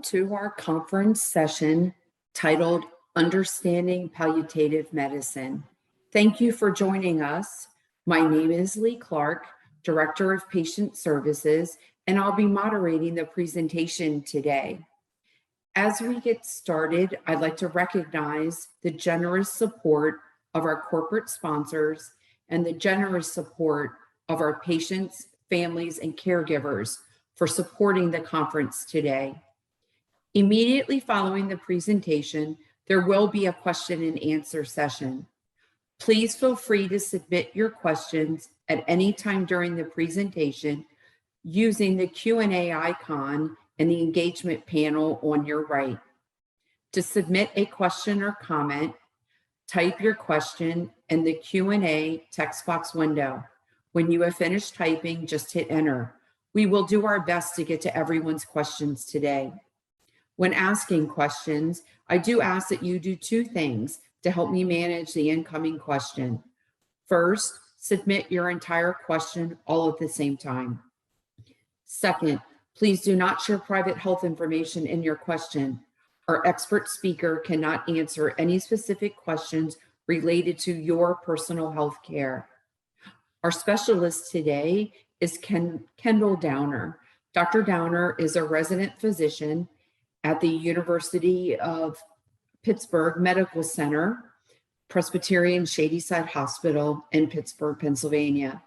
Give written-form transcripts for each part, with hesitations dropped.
to our conference session titled Understanding Palliative Medicine. Thank you for joining us. My name is Lee Clark, Director of Patient Services, and I'll be moderating the presentation today. As we get started, I'd like to recognize the generous support of our corporate sponsors and the generous support of our patients, families, and caregivers for supporting the conference today. Immediately following the presentation, there will be a question and answer session. Please feel free to submit your questions at any time during the presentation using the Q&A icon in the engagement panel on your right. To submit a question or comment, type your question in the Q&A text box window. When you have finished typing, just hit enter. We will do our best to get to everyone's questions today. When asking questions, I do ask that you do two things to help me manage the incoming question. First, submit your entire question all at the same time. Second, please do not share private health information in your question. Our expert speaker cannot answer any specific questions related to your personal health care. Our specialist today is Kendall Downer. Dr. Downer is a resident physician at the University of Pittsburgh Medical Center, Presbyterian Shadyside Hospital in Pittsburgh, Pennsylvania.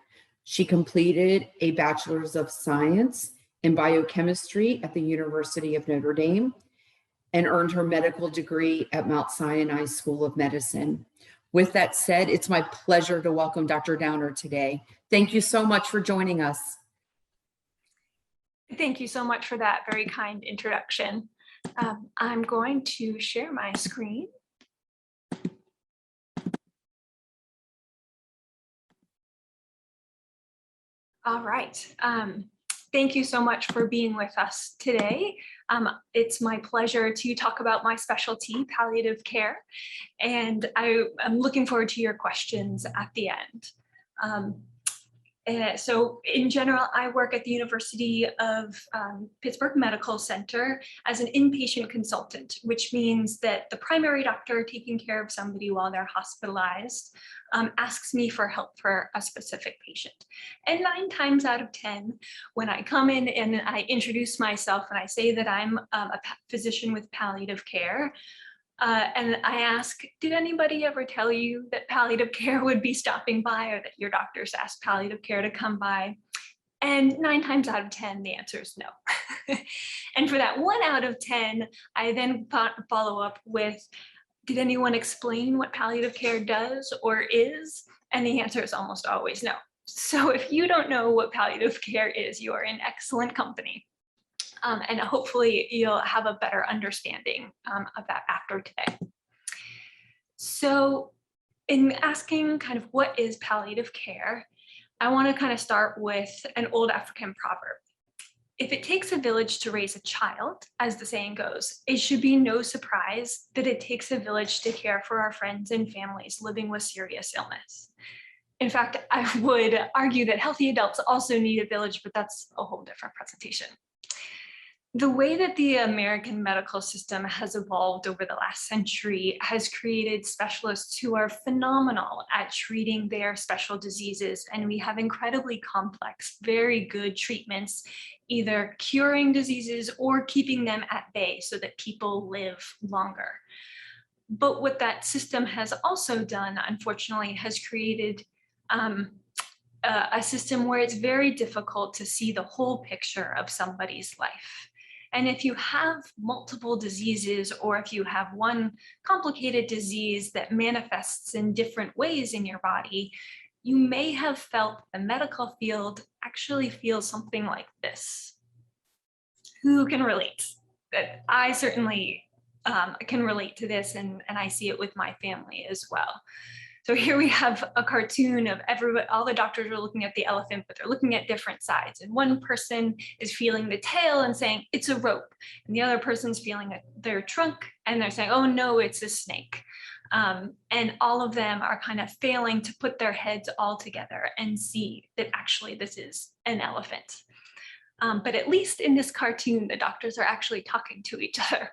She completed a Bachelor's of Science in Biochemistry at the University of Notre Dame and earned her medical degree at Mount Sinai School of Medicine. With that said, it's my pleasure to welcome Dr. Downer today. Thank you so much for joining us. Thank you so much for that very kind introduction. I'm going to share my screen. All right. Thank you so much for being with us today. It's my pleasure to talk about my specialty, palliative care, and I'm looking forward to your questions at the end. So in general, I work at the University of Pittsburgh Medical Center as an inpatient consultant, which means that the primary doctor taking care of somebody while they're hospitalized asks me for help for a specific patient. And 9 times out of 10, when I come in and I introduce myself and I say that I'm a physician with palliative care, and I ask, did anybody ever tell you that palliative care would be stopping by or that your doctors asked palliative care to come by? And 9 times out of 10, the answer is no. And for that 1 out of 10, I then follow up with, did anyone explain what palliative care does or is? And the answer is almost always no. So if you don't know what palliative care is, you are in excellent company. And hopefully you'll have a better understanding of that after today. So in asking kind of what is palliative care, I want to kind of start with an old African proverb. If it takes a village to raise a child, as the saying goes, it should be no surprise that it takes a village to care for our friends and families living with serious illness. In fact, I would argue that healthy adults also need a village, but that's a whole different presentation. The way that the American medical system has evolved over the last century has created specialists who are phenomenal at treating their special diseases, and we have incredibly complex, very good treatments, either curing diseases or keeping them at bay so that people live longer. But what that system has also done, unfortunately, has created a system where it's very difficult to see the whole picture of somebody's life. And if you have multiple diseases, or if you have one complicated disease that manifests in different ways in your body, you may have felt the medical field actually feels something like this. Who can relate? That I certainly can relate to this, and I see it with my family as well. So here we have a cartoon of all the doctors are looking at the elephant, but they're looking at different sides. And one person is feeling the tail and saying, it's a rope. And the other person's feeling their trunk and they're saying, oh no, it's a snake. And all of them are kind of failing to put their heads all together and see that actually this is an elephant. But at least in this cartoon, the doctors are actually talking to each other.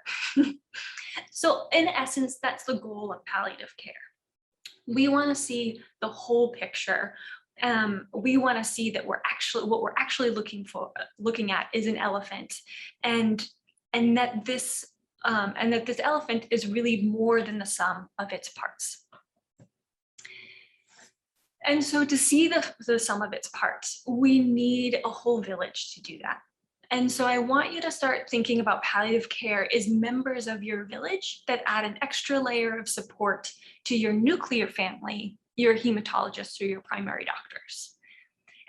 So in essence, that's the goal of palliative care. We want to see the whole picture. We want to see that what we're actually looking at is an elephant, and that this elephant is really more than the sum of its parts. And so to see the sum of its parts, we need a whole village to do that. And so I want you to start thinking about palliative care as members of your village that add an extra layer of support to your nuclear family, your hematologists, or your primary doctors.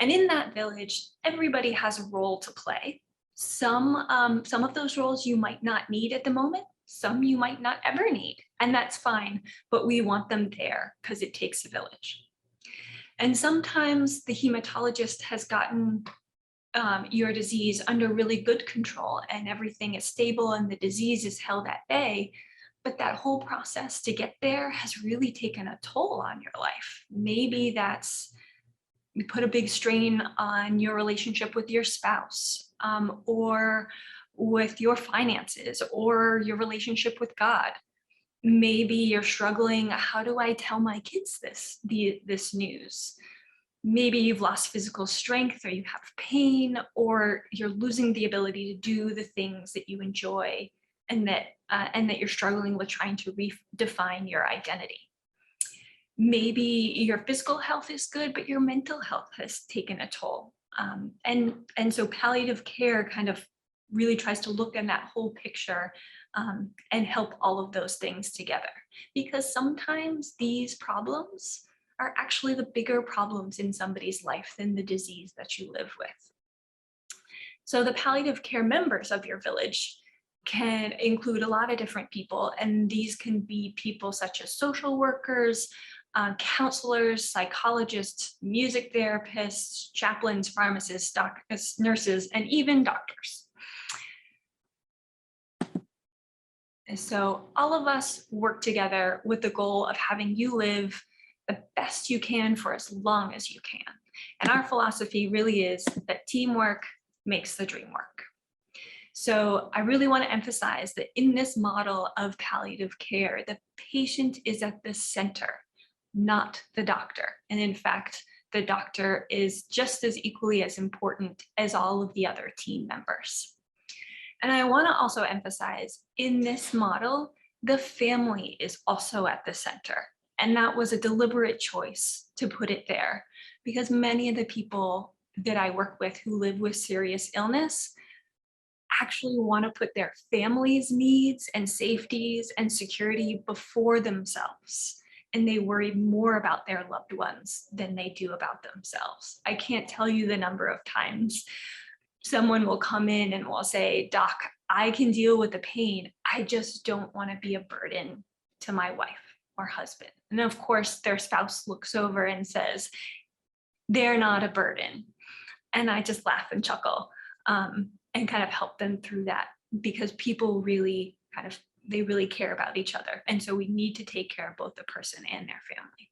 And in that village, everybody has a role to play. Some of those roles you might not need at the moment, some you might not ever need, and that's fine, but we want them there because it takes a village. And sometimes the hematologist has gotten your disease under really good control and everything is stable and the disease is held at bay, but that whole process to get there has really taken a toll on your life. Maybe that's you put a big strain on your relationship with your spouse, or with your finances, or your relationship with God. Maybe you're struggling, how do I tell my kids this news? Maybe you've lost physical strength, or you have pain, or you're losing the ability to do the things that you enjoy, and that you're struggling with trying to redefine your identity. Maybe your physical health is good, but your mental health has taken a toll. And so palliative care kind of really tries to look in that whole picture, and help all of those things together. Because sometimes these problems are actually the bigger problems in somebody's life than the disease that you live with. So the palliative care members of your village can include a lot of different people, and these can be people such as social workers, counselors, psychologists, music therapists, chaplains, pharmacists, doctors, nurses, and even doctors. And so all of us work together with the goal of having you live the best you can for as long as you can. And our philosophy really is that teamwork makes the dream work. So I really want to emphasize that in this model of palliative care, the patient is at the center, not the doctor. And in fact, the doctor is just as equally as important as all of the other team members. And I want to also emphasize in this model, the family is also at the center. And that was a deliberate choice to put it there, because many of the people that I work with who live with serious illness actually want to put their family's needs and safeties and security before themselves. And they worry more about their loved ones than they do about themselves. I can't tell you the number of times someone will come in and will say, "Doc, I can deal with the pain. I just don't want to be a burden to my wife or husband." And of course, their spouse looks over and says, "They're not a burden." And I just laugh and chuckle, and kind of help them through that, because people really they really care about each other. And so we need to take care of both the person and their family.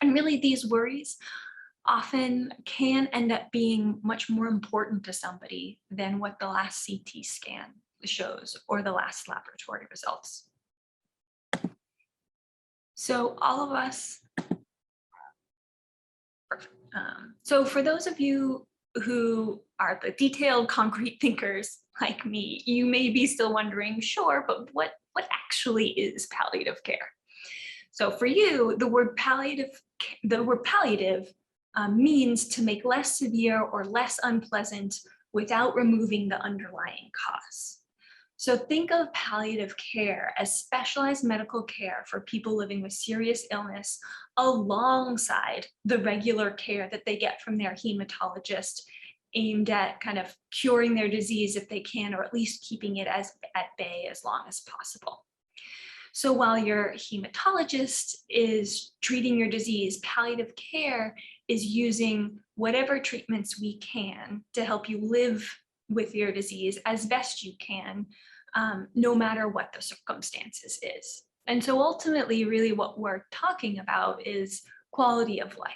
And really, these worries often can end up being much more important to somebody than what the last CT scan shows or the last laboratory results. So all of us, so for those of you who are the detailed, concrete thinkers like me, you may be still wondering, sure, but what actually is palliative care? So for you, the word palliative means to make less severe or less unpleasant without removing the underlying cause. So think of palliative care as specialized medical care for people living with serious illness alongside the regular care that they get from their hematologist, aimed at kind of curing their disease if they can, or at least keeping it at bay as long as possible. So while your hematologist is treating your disease, palliative care is using whatever treatments we can to help you live with your disease as best you can, no matter what the circumstances is. And so ultimately, really what we're talking about is quality of life.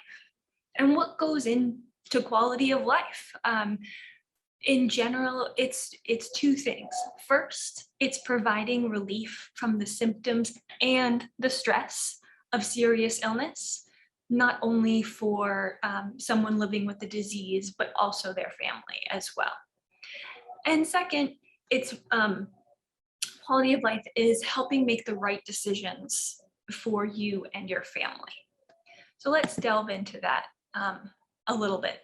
And what goes into quality of life? In general, it's two things. First, it's providing relief from the symptoms and the stress of serious illness, not only for someone living with the disease, but also their family as well. And second, it's quality of life is helping make the right decisions for you and your family. So let's delve into that a little bit.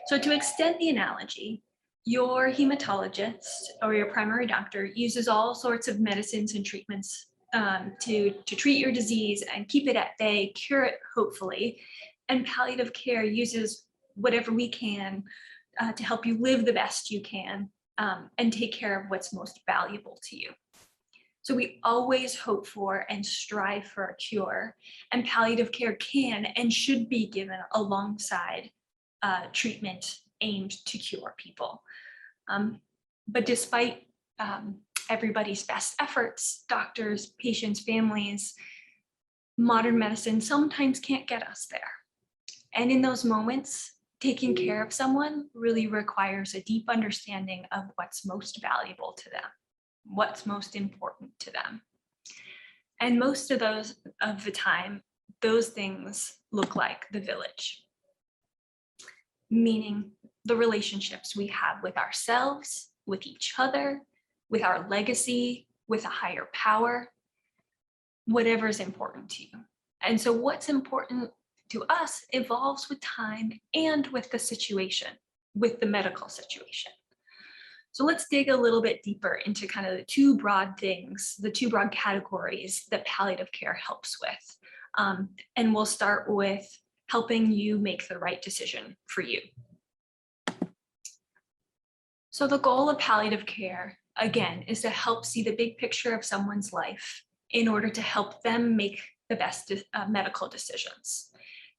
So to extend the analogy, your hematologist or your primary doctor uses all sorts of medicines and treatments to treat your disease and keep it at bay, cure it hopefully. And palliative care uses whatever we can to help you live the best you can and take care of what's most valuable to you. So we always hope for and strive for a cure, and palliative care can and should be given alongside treatment aimed to cure people. But despite everybody's best efforts, doctors, patients, families, modern medicine sometimes can't get us there. And in those moments, taking care of someone really requires a deep understanding of what's most valuable to them, what's most important to them. And most of the time, those things look like the village, meaning the relationships we have with ourselves, with each other, with our legacy, with a higher power, whatever is important to you. And so what's important to us evolves with time and with the situation, with the medical situation. So let's dig a little bit deeper into kind of the two broad things, the two broad categories that palliative care helps with. And we'll start with helping you make the right decision for you. So the goal of palliative care, again, is to help see the big picture of someone's life in order to help them make the best medical decisions.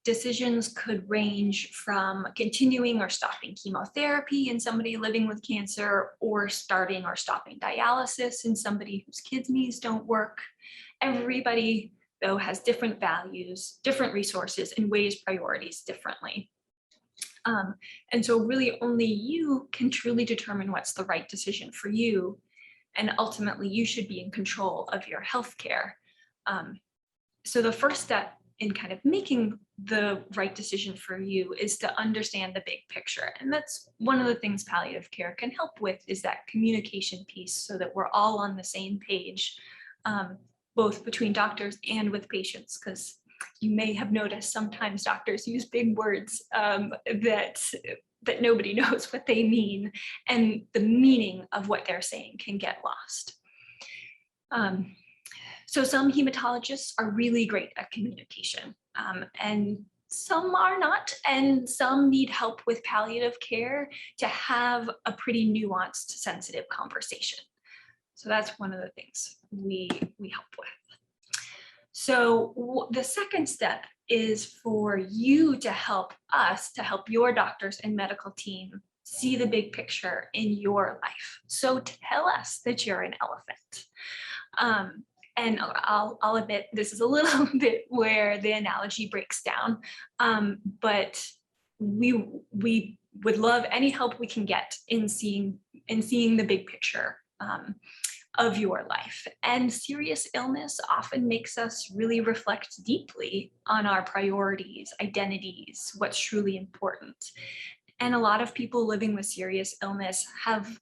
Decisions could range from continuing or stopping chemotherapy in somebody living with cancer, or starting or stopping dialysis in somebody whose kidneys don't work. Everybody, though, has different values, different resources, and weighs priorities differently. And so really only you can truly determine what's the right decision for you. And ultimately, you should be in control of your healthcare. So the first step in kind of making the right decision for you is to understand the big picture. And that's one of the things palliative care can help with, is that communication piece, so that we're all on the same page, both between doctors and with patients, because you may have noticed sometimes doctors use big words that nobody knows what they mean, and the meaning of what they're saying can get lost. So some hematologists are really great at communication, and some are not, and some need help with palliative care to have a pretty nuanced, sensitive conversation. So that's one of the things we help with. So the second step is for you to help us, to help your doctors and medical team see the big picture in your life. So tell us that you're an elephant. And I'll admit this is a little bit where the analogy breaks down, but we would love any help we can get in seeing the big picture of your life. And serious illness often makes us really reflect deeply on our priorities, identities, what's truly important. And a lot of people living with serious illness have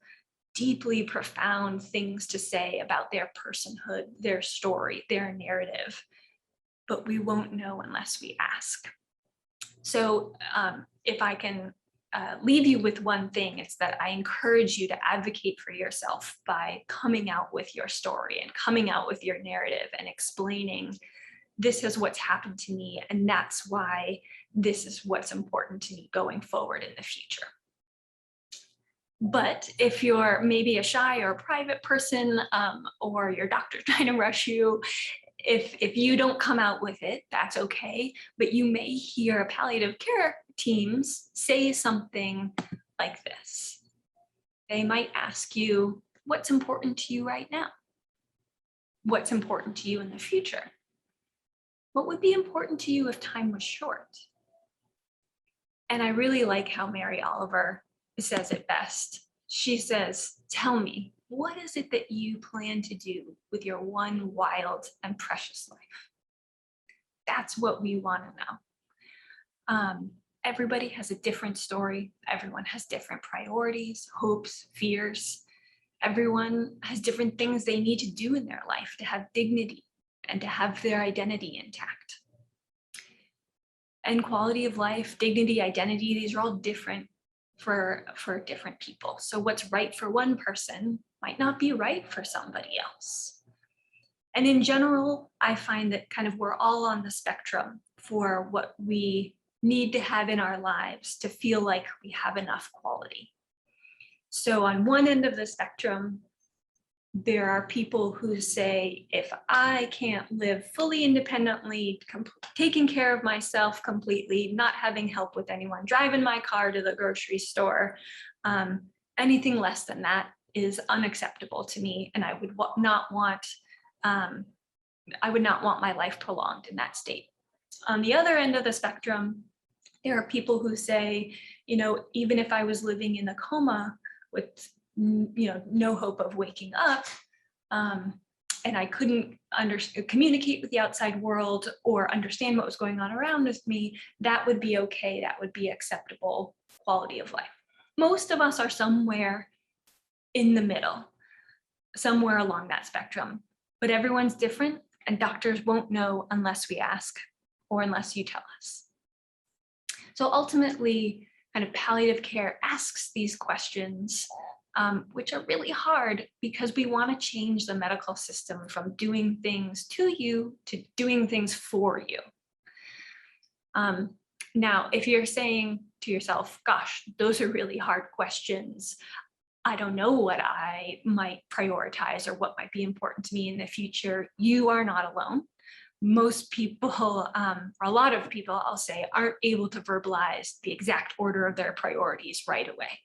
deeply profound things to say about their personhood, their story, their narrative, but we won't know unless we ask. So if I can leave you with one thing, it's that I encourage you to advocate for yourself by coming out with your story and coming out with your narrative and explaining, this is what's happened to me, and that's why this is what's important to me going forward in the future. But if you're maybe a shy or a private person, or your doctor's trying to rush you, if you don't come out with it, that's okay. But you may hear palliative care teams say something like this. They might ask you, what's important to you right now? What's important to you in the future? What would be important to you if time was short? And I really like how Mary Oliver says it best. She says, tell me, what is it that you plan to do with your one wild and precious life? That's what we want to know. Everybody has a different story. Everyone has different priorities, hopes, fears. Everyone has different things they need to do in their life to have dignity and to have their identity intact. And quality of life, dignity, identity, these are all different for different people. So what's right for one person might not be right for somebody else. And in general, I find that kind of we're all on the spectrum for what we need to have in our lives to feel like we have enough quality. So on one end of the spectrum, there are people who say, if I can't live fully independently, taking care of myself completely, not having help with anyone, driving my car to the grocery store, anything less than that is unacceptable to me, and I would not want my life prolonged in that state. On the other end of the spectrum, there are people who say, even if I was living in a coma with no hope of waking up, and I couldn't communicate with the outside world or understand what was going on around me, that would be okay. That would be acceptable quality of life. Most of us are somewhere in the middle, somewhere along that spectrum, but everyone's different, and doctors won't know unless we ask or unless you tell us. So ultimately, kind of palliative care asks these questions, which are really hard because we want to change the medical system from doing things to you to doing things for you. Now, if you're saying to yourself, gosh, those are really hard questions, I don't know what I might prioritize or what might be important to me in the future, you are not alone. Most people, or a lot of people, I'll say, aren't able to verbalize the exact order of their priorities right away.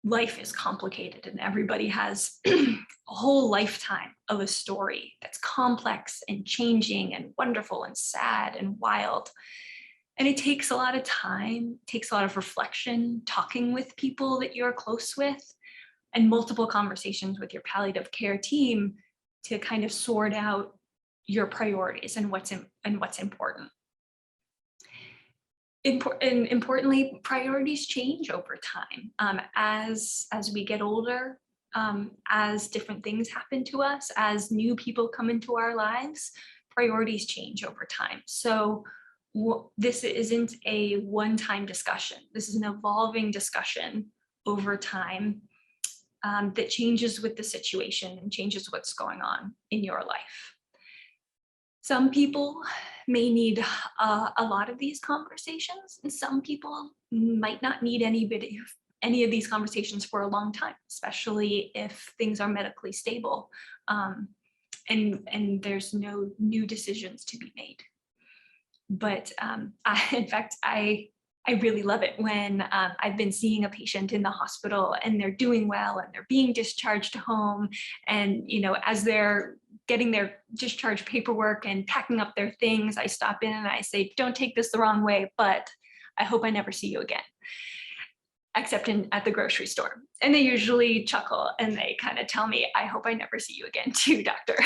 Life is complicated, and everybody has a whole lifetime of a story that's complex and changing and wonderful and sad and wild. And it takes a lot of time, takes a lot of reflection, talking with people that you're close with, and multiple conversations with your palliative care team to kind of sort out your priorities and what's important. Importantly, priorities change over time. As we get older, as different things happen to us, as new people come into our lives, priorities change over time. So this isn't a one-time discussion. This is an evolving discussion over time that changes with the situation and changes what's going on in your life. Some people may need a lot of these conversations, and some people might not need any of these conversations for a long time, especially if things are medically stable and there's no new decisions to be made. But I really love it when I've been seeing a patient in the hospital and they're doing well and they're being discharged home, and as they're getting their discharge paperwork and packing up their things, I stop in and I say, don't take this the wrong way, but I hope I never see you again, except at the grocery store. And they usually chuckle and they kind of tell me, I hope I never see you again too, doctor.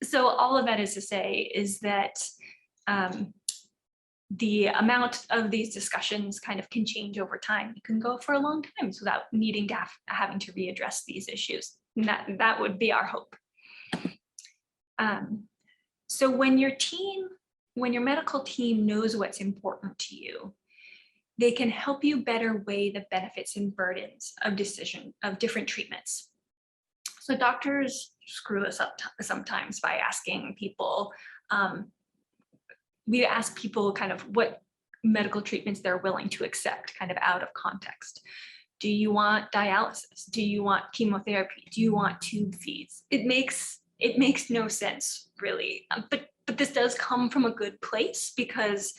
So all of that is to say is that the amount of these discussions kind of can change over time. You can go for a long time without needing to having to readdress these issues. And that would be our hope. So when your medical team knows what's important to you, they can help you better weigh the benefits and burdens of different treatments. So doctors screw us up sometimes by asking people, we ask people kind of what medical treatments they're willing to accept kind of out of context. Do you want dialysis? Do you want chemotherapy? Do you want tube feeds? It makes no sense really, but this does come from a good place because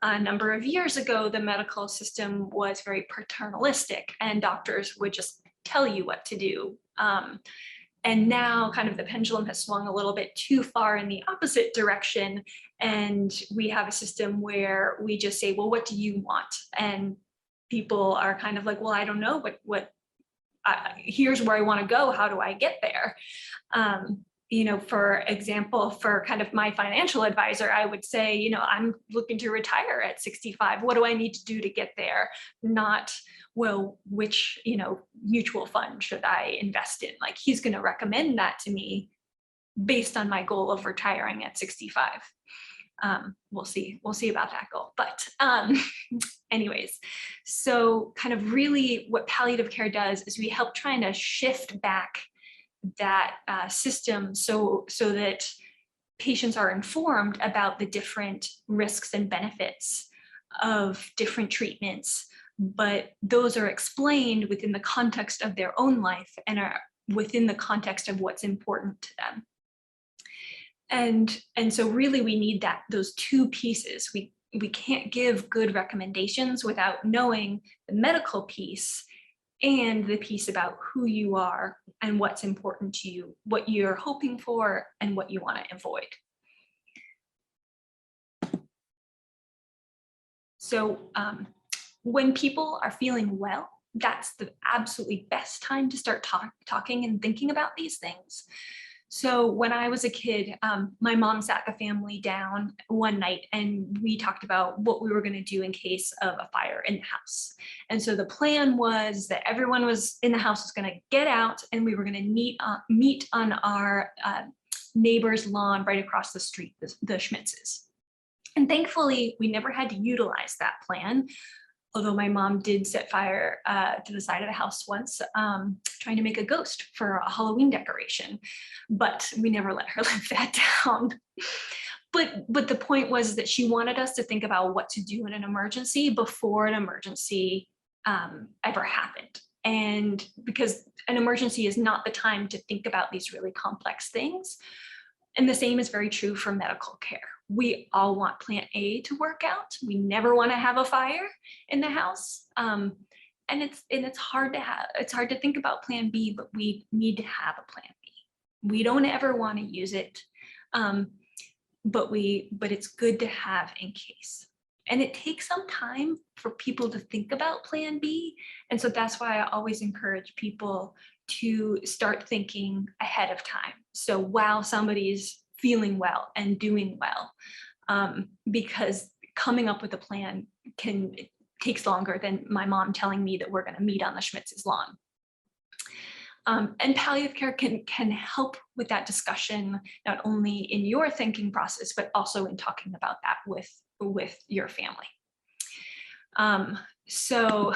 a number of years ago, the medical system was very paternalistic and doctors would just tell you what to do. And now kind of the pendulum has swung a little bit too far in the opposite direction. And we have a system where we just say, well, what do you want? And people are kind of like, well, I don't know here's where I want to go. How do I get there? For example, for kind of my financial advisor, I would say, I'm looking to retire at 65. What do I need to do to get there? Not, well, which, mutual fund should I invest in? Like, he's going to recommend that to me based on my goal of retiring at 65. We'll see about that goal. But anyways, so kind of really what palliative care does is we help trying to shift back that system so that patients are informed about the different risks and benefits of different treatments, but those are explained within the context of their own life and are within the context of what's important to them. And so really we need those two pieces. We can't give good recommendations without knowing the medical piece and the piece about who you are and what's important to you, what you're hoping for, and what you want to avoid. So when people are feeling well, that's the absolutely best time to start talking and thinking about these things. So when I was a kid, my mom sat the family down one night and we talked about what we were going to do in case of a fire in the house. And so the plan was that everyone was in the house was going to get out and we were going to meet on our neighbor's lawn right across the street, the Schmitzes. And thankfully, we never had to utilize that plan. Although my mom did set fire to the side of the house once, trying to make a ghost for a Halloween decoration, but we never let her live that down. But the point was that she wanted us to think about what to do in an emergency before an emergency ever happened. And because an emergency is not the time to think about these really complex things. And the same is very true for medical care. We all want plan A to work out. We never want to have a fire in the house. And it's hard to think about plan B, but we need to have a plan B. We don't ever want to use it, but it's good to have in case. And it takes some time for people to think about plan B. And so that's why I always encourage people to start thinking ahead of time. So while somebody's feeling well and doing well, because coming up with a plan takes longer than my mom telling me that we're going to meet on the Schmitz's lawn. And palliative care can help with that discussion, not only in your thinking process, but also in talking about that with your family. So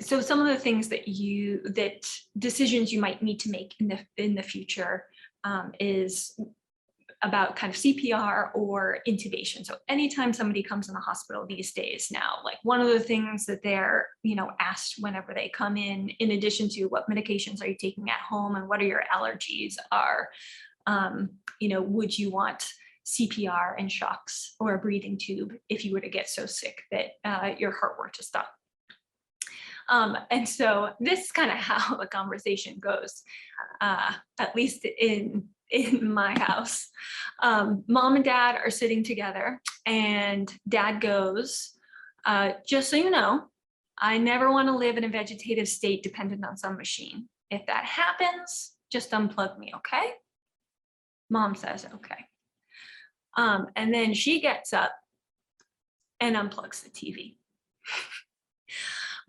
some of the things that decisions you might need to make in the future is about kind of CPR or intubation. So anytime somebody comes in the hospital these days now, like one of the things that they're, asked whenever they come in addition to what medications are you taking at home and what are your allergies are, would you want CPR and shocks or a breathing tube if you were to get so sick that your heart were to stop. And so this is kind of how the conversation goes, at least in my house. Mom and dad are sitting together and dad goes, just so you know, I never want to live in a vegetative state dependent on some machine. If that happens, just unplug me, okay? Mom says, okay. And then she gets up and unplugs the TV.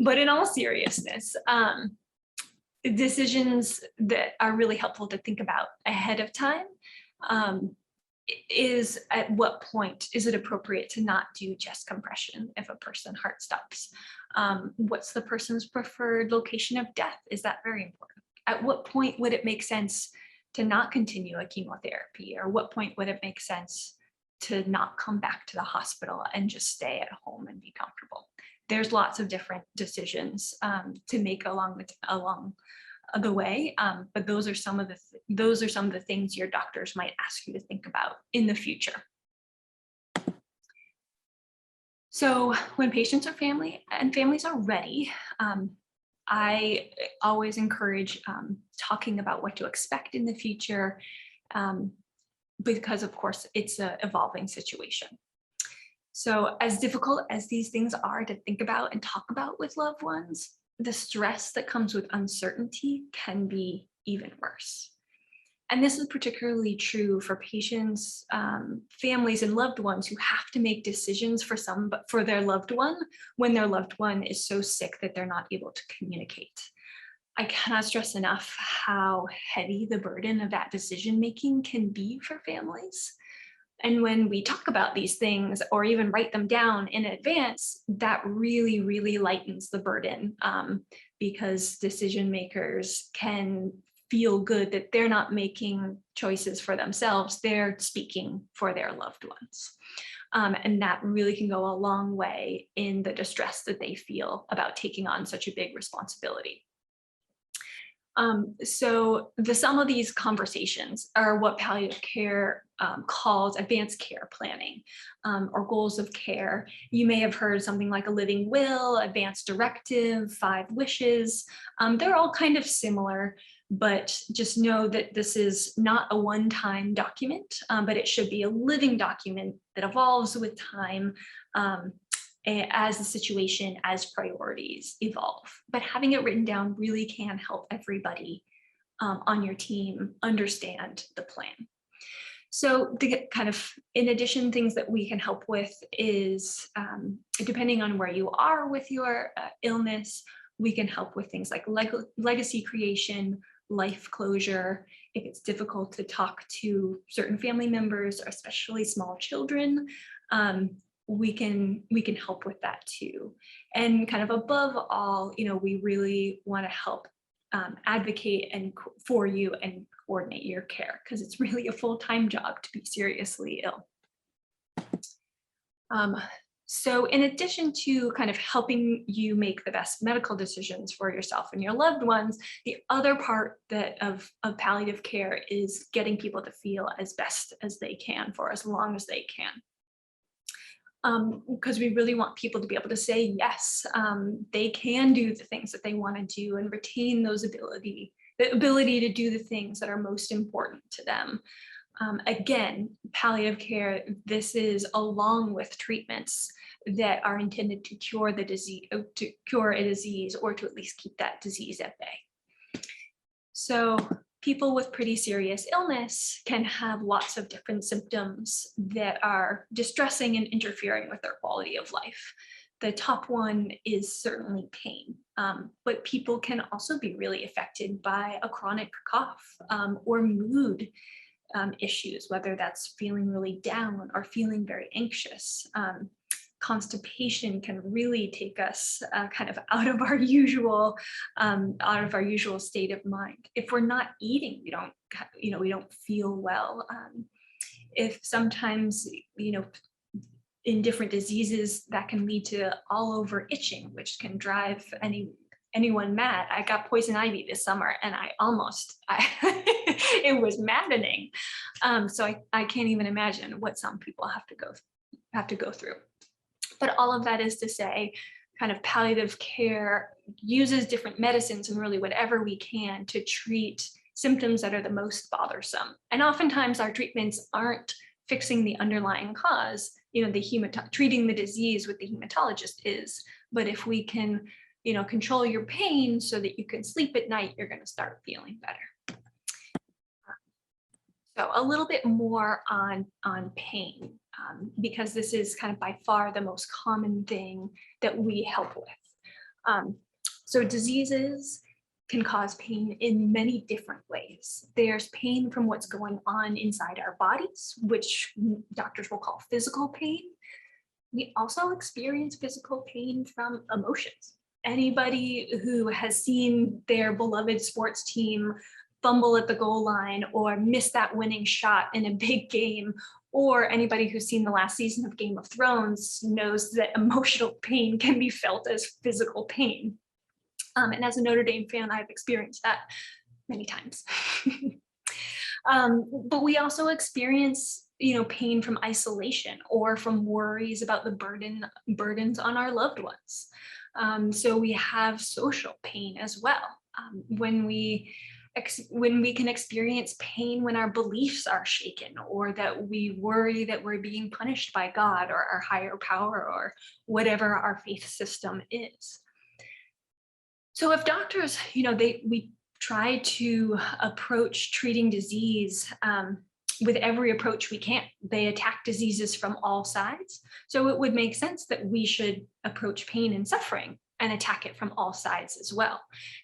But in all seriousness, decisions that are really helpful to think about ahead of time is at what point is it appropriate to not do chest compression if a person's heart stops? What's the person's preferred location of death? Is that very important? At what point would it make sense to not continue a chemotherapy? Or what point would it make sense to not come back to the hospital and just stay at home and be comfortable? There's lots of different decisions to make along the way, but those are some of the things your doctors might ask you to think about in the future. So when patients are families are ready, I always encourage talking about what to expect in the future, because of course it's an evolving situation. So as difficult as these things are to think about and talk about with loved ones, the stress that comes with uncertainty can be even worse. And this is particularly true for patients, families, and loved ones who have to make decisions for their loved one when their loved one is so sick that they're not able to communicate. I cannot stress enough how heavy the burden of that decision making can be for families. And when we talk about these things or even write them down in advance, that really, really lightens the burden, because decision makers can feel good that they're not making choices for themselves, they're speaking for their loved ones. And that really can go a long way in the distress that they feel about taking on such a big responsibility. So the sum of these conversations are what palliative care calls advanced care planning, or goals of care. You may have heard something like a living will, advanced directive, 5 wishes. They're all kind of similar, but just know that this is not a one-time document, but it should be a living document that evolves with time, as the situation, as priorities evolve. But having it written down really can help everybody on your team understand the plan. So the kind of, in addition, things that we can help with is, depending on where you are with your illness, we can help with things like legacy creation, life closure. If it's difficult to talk to certain family members, especially small children, we can help with that too. And kind of above all, we really want to help advocate for you and coordinate your care, because it's really a full-time job to be seriously ill. So in addition to kind of helping you make the best medical decisions for yourself and your loved ones, the other part of palliative care is getting people to feel as best as they can for as long as they can. Because we really want people to be able to say yes, they can do the things that they want to do and retain the ability to do the things that are most important to them. Again, palliative care, this is along with treatments that are intended to cure the disease, to cure a disease, or to at least keep that disease at bay. So people with pretty serious illness can have lots of different symptoms that are distressing and interfering with their quality of life. The top one is certainly pain, but people can also be really affected by a chronic cough, or mood issues, whether that's feeling really down or feeling very anxious. Constipation can really take us kind of out of our usual state of mind. If we're not eating, we don't feel well. If sometimes, in different diseases, that can lead to all over itching, which can drive anyone mad. I got poison ivy this summer, and it was maddening. So I can't even imagine what some people have to go through. But all of that is to say, kind of palliative care uses different medicines and really whatever we can to treat symptoms that are the most bothersome. And oftentimes our treatments aren't fixing the underlying cause, treating the disease with the hematologist is. But if we can, control your pain so that you can sleep at night, you're going to start feeling better. So a little bit more on pain, because this is kind of by far the most common thing that we help with. So diseases can cause pain in many different ways. There's pain from what's going on inside our bodies, which doctors will call physical pain. We also experience physical pain from emotions. Anybody who has seen their beloved sports team fumble at the goal line or miss that winning shot in a big game, or anybody who's seen the last season of Game of Thrones knows that emotional pain can be felt as physical pain. And as a Notre Dame fan, I've experienced that many times. But we also experience, pain from isolation or from worries about the burdens on our loved ones. So we have social pain as well. When we when we can experience pain when our beliefs are shaken, or that we worry that we're being punished by God or our higher power or whatever our faith system is. So if doctors, we try to approach treating disease with every approach we can. They attack diseases from all sides. So it would make sense that we should approach pain and suffering and attack it from all sides as well.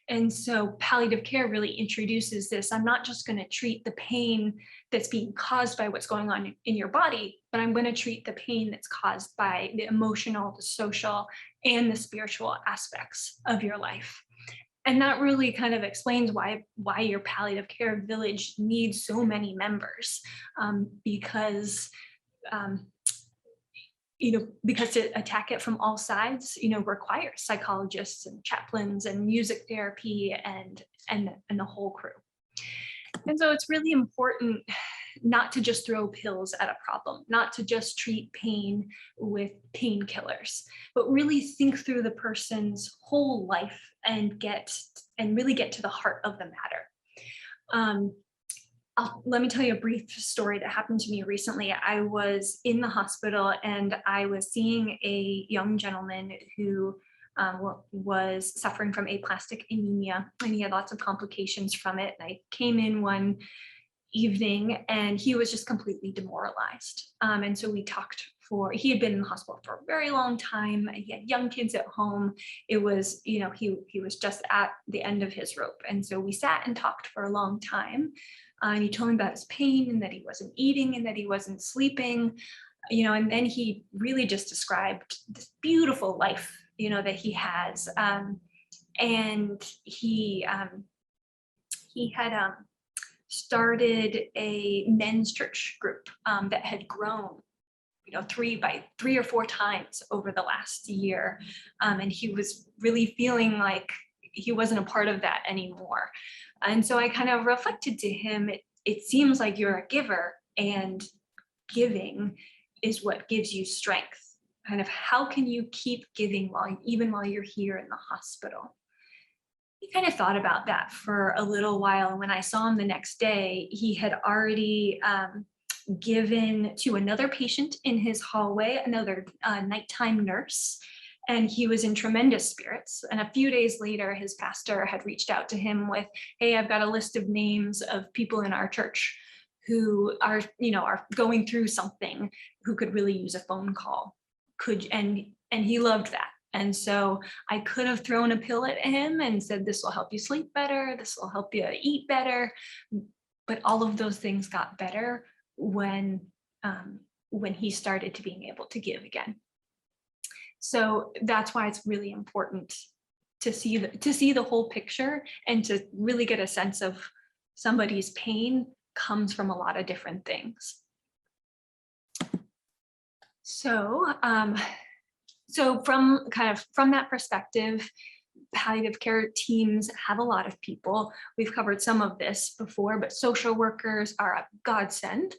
And so palliative care really introduces this. I'm not just going to treat the pain that's being caused by what's going on in your body, but I'm going to treat the pain that's caused by the emotional, the social, and the spiritual aspects of your life. And that really kind of explains why your palliative care village needs so many members, because to attack it from all sides, requires psychologists and chaplains and music therapy and the whole crew. And so it's really important not to just throw pills at a problem, not to just treat pain with painkillers, but really think through the person's whole life and really get to the heart of the matter. Let me tell you a brief story that happened to me recently. I was in the hospital and I was seeing a young gentleman who was suffering from aplastic anemia, and he had lots of complications from it. And I came in one evening and he was just completely demoralized. And so we talked he had been in the hospital for a very long time. He had young kids at home. It was, he was just at the end of his rope. And so we sat and talked for a long time. And he told me about his pain and that he wasn't eating and that he wasn't sleeping, and then he really just described this beautiful life, that he has. And he had started a men's church group that had grown, 3 or 4 times over the last year. And he was really feeling like he wasn't a part of that anymore. And so I kind of reflected to him, it seems like you're a giver, and giving is what gives you strength. Kind of how can you keep giving even while you're here in the hospital? He kind of thought about that for a little while. And when I saw him the next day, he had already given to another patient in his hallway, another nighttime nurse, and he was in tremendous spirits. And a few days later, his pastor had reached out to him with, "Hey, I've got a list of names of people in our church who are going through something, who could really use a phone call." And he loved that. And so I could have thrown a pill at him and said, "This will help you sleep better. This will help you eat better." But all of those things got better when he started to being able to give again. So that's why it's really important to see the whole picture, and to really get a sense of somebody's pain comes from a lot of different things. So from that perspective, palliative care teams have a lot of people. We've covered some of this before, but social workers are a godsend.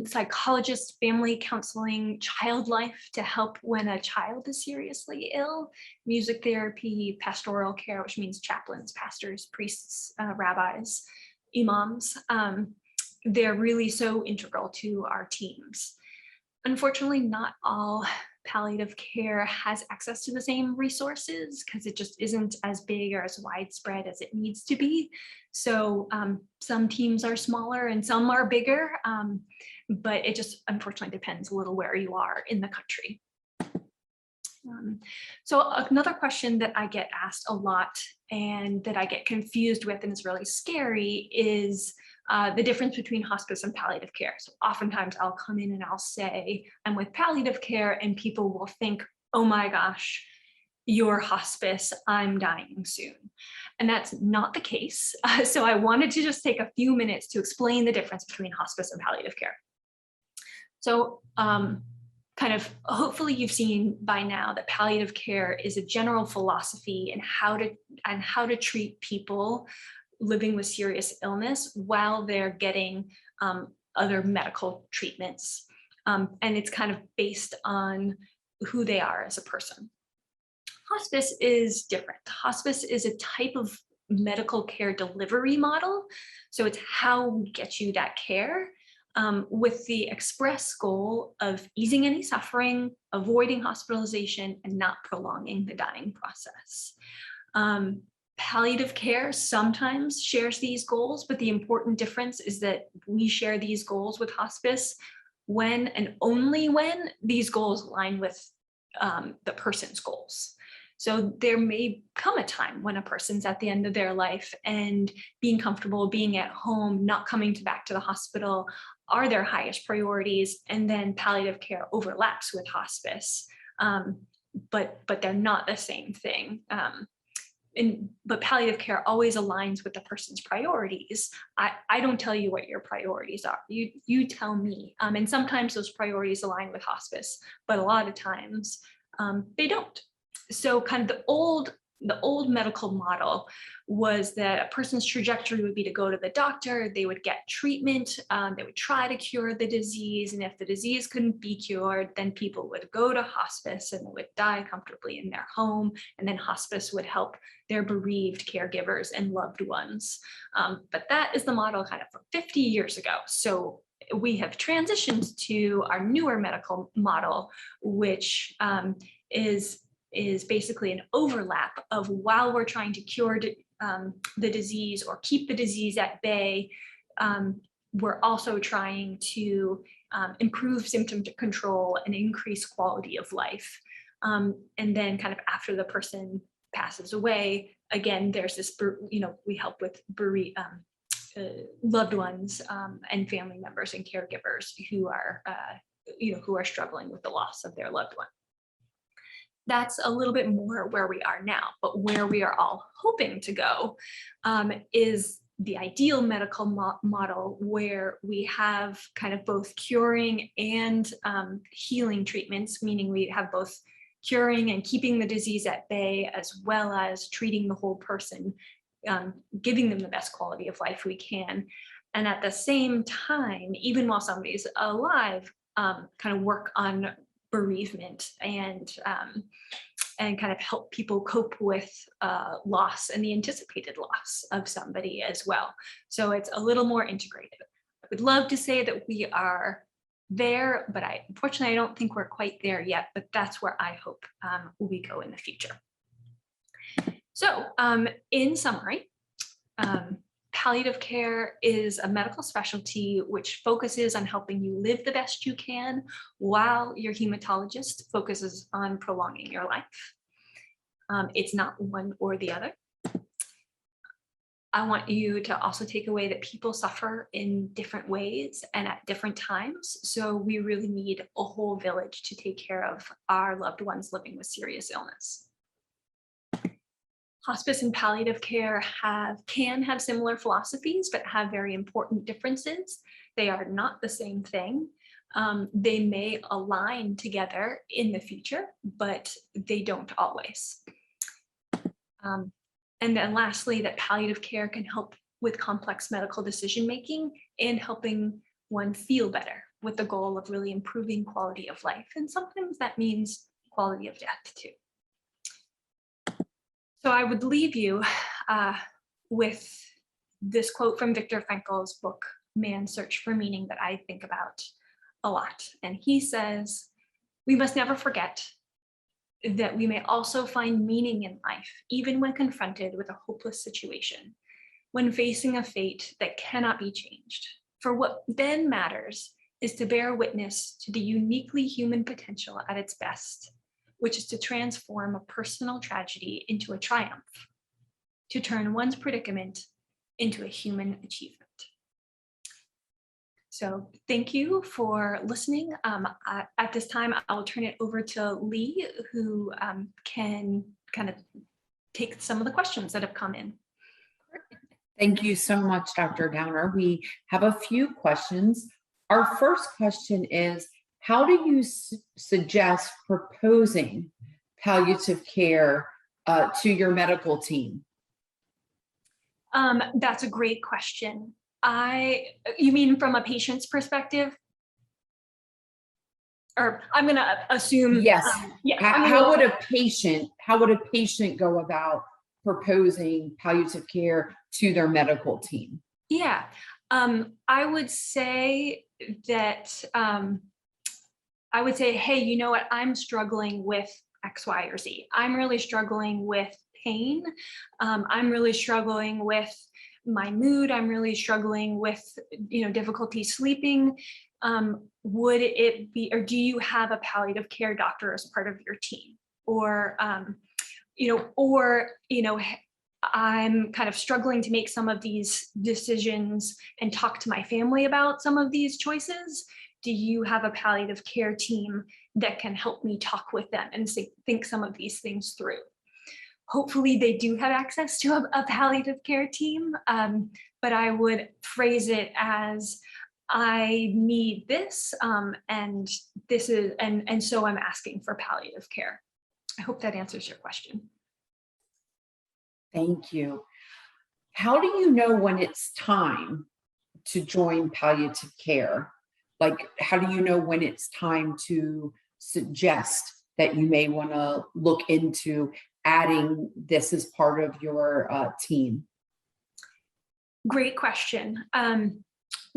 Psychologists, family counseling, child life to help when a child is seriously ill, music therapy, pastoral care, which means chaplains, pastors, priests, rabbis, imams. They're really so integral to our teams. Unfortunately, not all palliative care has access to the same resources because it just isn't as big or as widespread as it needs to be. So some teams are smaller and some are bigger, but it just unfortunately depends a little where you are in the country. So another question that I get asked a lot and that I get confused with and is really scary is the difference between hospice and palliative care. So oftentimes I'll come in and I'll say, "I'm with palliative care," and people will think, "Oh my gosh, you're hospice, I'm dying soon." And that's not the case. So I wanted to just take a few minutes to explain the difference between hospice and palliative care. So hopefully you've seen by now that palliative care is a general philosophy in how to treat people living with serious illness while they're getting other medical treatments. And it's kind of based on who they are as a person. Hospice is different. Hospice is a type of medical care delivery model. So it's how we get you that care, with the express goal of easing any suffering, avoiding hospitalization, and not prolonging the dying process. Palliative care sometimes shares these goals, but the important difference is that we share these goals with hospice when and only when these goals align with the person's goals. So there may come a time when a person's at the end of their life and being comfortable, being at home, not coming back to the hospital are their highest priorities. And then palliative care overlaps with hospice, but they're not the same thing. But palliative care always aligns with the person's priorities. I don't tell you what your priorities are. You tell me. And sometimes those priorities align with hospice, but a lot of times they don't. So kind of the old medical model was that a person's trajectory would be to go to the doctor, they would get treatment, they would try to cure the disease, and if the disease couldn't be cured, then people would go to hospice and they would die comfortably in their home, and then hospice would help their bereaved caregivers and loved ones. But that is the model kind of from 50 years ago. So we have transitioned to our newer medical model, which is basically an overlap of, while we're trying to cure the disease or keep the disease at bay, we're also trying to improve symptom control and increase quality of life. And then kind of after the person passes away, again, there's this, we help with loved ones and family members and caregivers who are, who are struggling with the loss of their loved one. That's a little bit more where we are now, but where we are all hoping to go is the ideal medical model, where we have kind of both curing and healing treatments, meaning we have both curing and keeping the disease at bay, as well as treating the whole person, giving them the best quality of life we can. And at the same time, even while somebody's alive, kind of work on bereavement and kind of help people cope with loss and the anticipated loss of somebody as well. So it's a little more integrated. I would love to say that we are there, but unfortunately, I don't think we're quite there yet, but that's where I hope we go in the future. So in summary, palliative care is a medical specialty which focuses on helping you live the best you can, while your hematologist focuses on prolonging your life. It's not one or the other. I want you to also take away that people suffer in different ways and at different times. So we really need a whole village to take care of our loved ones living with serious illness. Hospice and palliative care can have similar philosophies, but have very important differences. They are not the same thing. They may align together in the future, but they don't always. And then lastly, that palliative care can help with complex medical decision-making and helping one feel better, with the goal of really improving quality of life. And sometimes that means quality of death too. So I would leave you with this quote from Viktor Frankl's book, Man's Search for Meaning, that I think about a lot. And he says, "We must never forget that we may also find meaning in life, even when confronted with a hopeless situation, when facing a fate that cannot be changed. For what then matters is to bear witness to the uniquely human potential at its best, which is to transform a personal tragedy into a triumph, to turn one's predicament into a human achievement." So thank you for listening. At this time, I'll turn it over to Lee, who can kind of take some of the questions that have come in. Thank you so much, Dr. Downer. We have a few questions. Our first question is, how do you suggest proposing palliative care to your medical team? That's a great question. You mean from a patient's perspective? Or I'm going to assume. Yes. Yeah. How would a patient go about proposing palliative care to their medical team? Yeah, I would say that hey, you know what? I'm struggling with X, Y, or Z. I'm really struggling with pain. I'm really struggling with my mood. I'm really struggling with, difficulty sleeping. Would it be, or do you have a palliative care doctor as part of your team? Or, I'm kind of struggling to make some of these decisions and talk to my family about some of these choices. Do you have a palliative care team that can help me talk with them and think some of these things through? Hopefully they do have access to a palliative care team, but I would phrase it as, I need this, and this is, and so I'm asking for palliative care. I hope that answers your question. Thank you. How do you know when it's time to join palliative care? Like, how do you know when it's time to suggest that you may want to look into adding this as part of your team? Great question.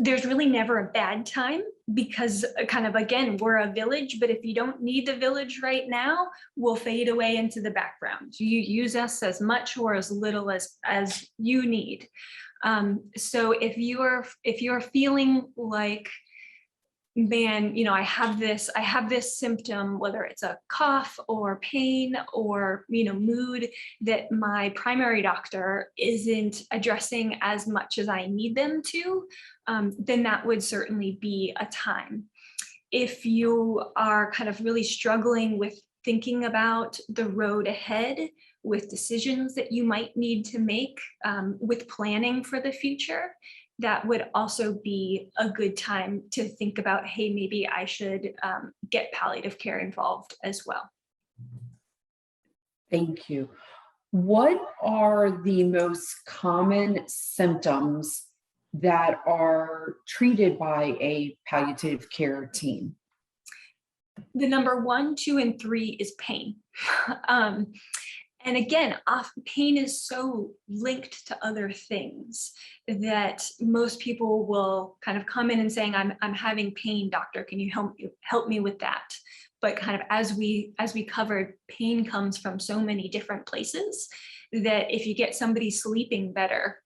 There's really never a bad time, because kind of, again, we're a village, but if you don't need the village right now, we'll fade away into the background. You use us as much or as little as you need. So if you're feeling like, man, I have this symptom, whether it's a cough or pain or, mood, that my primary doctor isn't addressing as much as I need them to, then that would certainly be a time. If you are kind of really struggling with thinking about the road ahead, with decisions that you might need to make, with planning for the future, that would also be a good time to think about, hey, maybe I should get palliative care involved as well. Thank you. What are the most common symptoms that are treated by a palliative care team? The number 1, 2, and 3 is pain. And again, pain is so linked to other things that most people will kind of come in and saying, I'm having pain, doctor, can you help me with that? But kind of as we covered, pain comes from so many different places that if you get somebody sleeping better,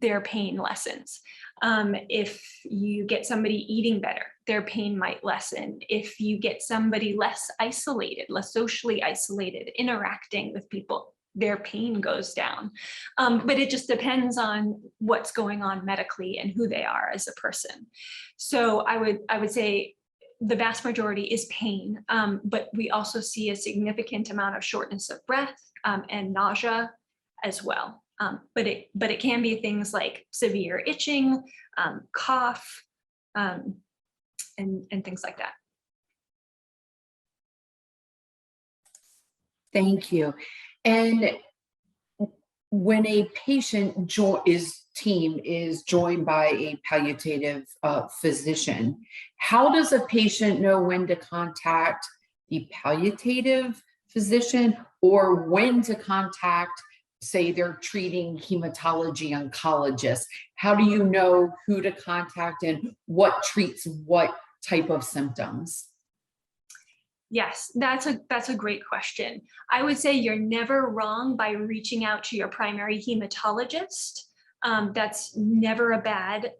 their pain lessens. If you get somebody eating better, their pain might lessen. If you get somebody less isolated, less socially isolated, interacting with people, their pain goes down. But it just depends on what's going on medically and who they are as a person. So I would say the vast majority is pain, but we also see a significant amount of shortness of breath and nausea as well. But it can be things like severe itching, cough, and things like that. Thank you. And when a patient team is joined by a palliative physician, how does a patient know when to contact the palliative physician or when to contact, say they're treating hematology oncologists? How do you know who to contact and what treats what type of symptoms? Yes, that's a great question. I would say you're never wrong by reaching out to your primary hematologist. That's never a bad